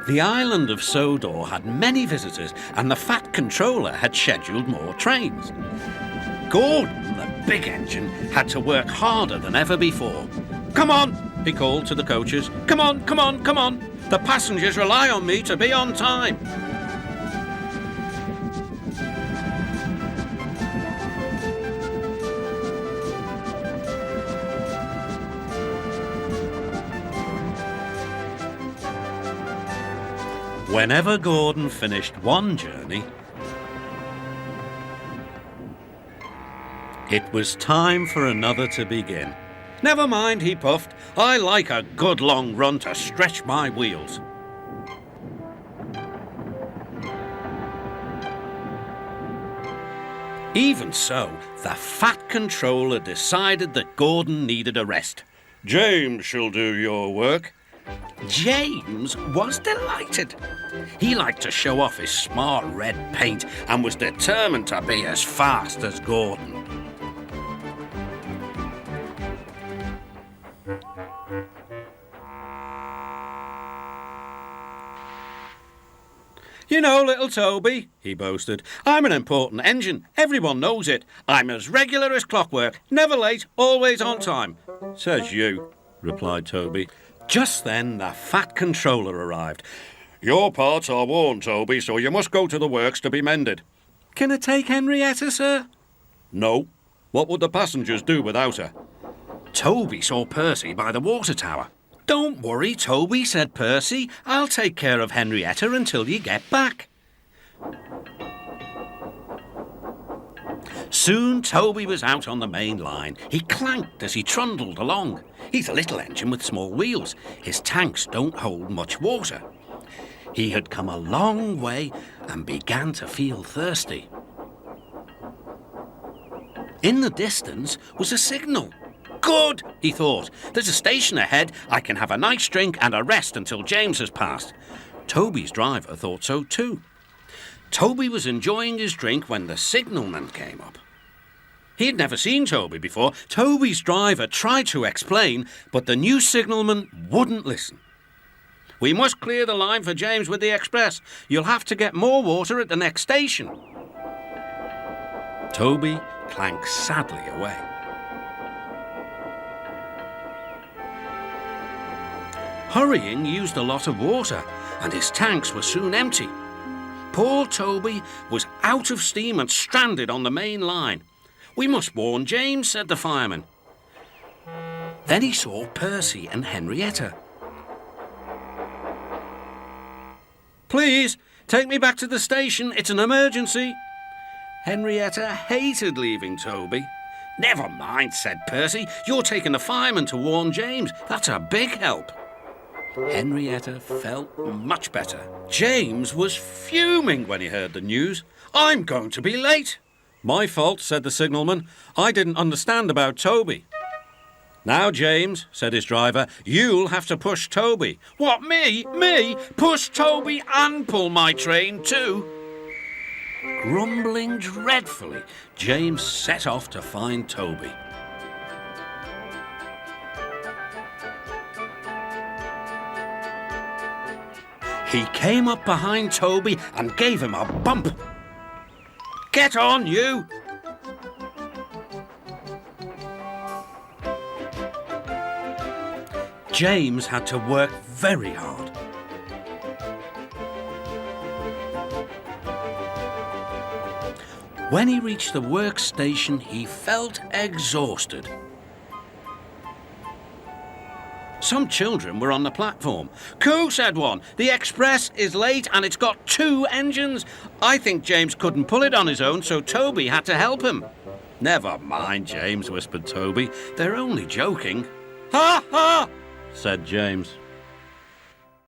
The island of Sodor had many visitors, and the Fat Controller had scheduled more trains. Gordon, the big engine, had to work harder than ever before. "Come on," he called to the coaches. "Come on, come on, come on. The passengers rely on me to be on time." Whenever Gordon finished one journey, it was time for another to begin. "Never mind," he puffed. "I like a good long run to stretch my wheels." Even so, the Fat Controller decided that Gordon needed a rest. "James shall do your work." James was delighted. He liked to show off his smart red paint and was determined to be as fast as Gordon. "You know, little Toby," he boasted, "I'm an important engine. Everyone knows it. I'm as regular as clockwork, never late, always on time." "Says you," replied Toby. Just then the Fat Controller arrived. "Your parts are worn, Toby, so you must go to the works to be mended." "Can I take Henrietta, sir?" "No. What would the passengers do without her?" Toby saw Percy by the water tower. "Don't worry, Toby," said Percy. "I'll take care of Henrietta until you get back." Soon Toby was out on the main line. He clanked as he trundled along. He's a little engine with small wheels. His tanks don't hold much water. He had come a long way and began to feel thirsty. In the distance was a signal. "Good," he thought. "There's a station ahead. I can have a nice drink and a rest until James has passed." Toby's driver thought so too. Toby was enjoying his drink when the signalman came up. He had never seen Toby before. Toby's driver tried to explain, but the new signalman wouldn't listen. "We must clear the line for James with the express. You'll have to get more water at the next station." Toby clanked sadly away. Hurrying used a lot of water, and his tanks were soon empty. Poor Toby was out of steam and stranded on the main line. "We must warn James," said the fireman. Then he saw Percy and Henrietta. "Please, take me back to the station. It's an emergency." Henrietta hated leaving Toby. "Never mind," said Percy. "You're taking the fireman to warn James. That's a big help." Henrietta felt much better. James was fuming when he heard the news. "I'm going to be late." "My fault," said the signalman. "I didn't understand about Toby." "Now, James," said his driver, "you'll have to push Toby." "What, me? Me? Push Toby and pull my train too?" Grumbling dreadfully, James set off to find Toby. He came up behind Toby and gave him a bump. "Get on, you!" James had to work very hard. When he reached the workstation, he felt exhausted. Some children were on the platform. "Coo," said one. "The express is late and it's got 2 engines. I think James couldn't pull it on his own, so Toby had to help him." "Never mind, James," whispered Toby. "They're only joking." "Ha ha!" said James.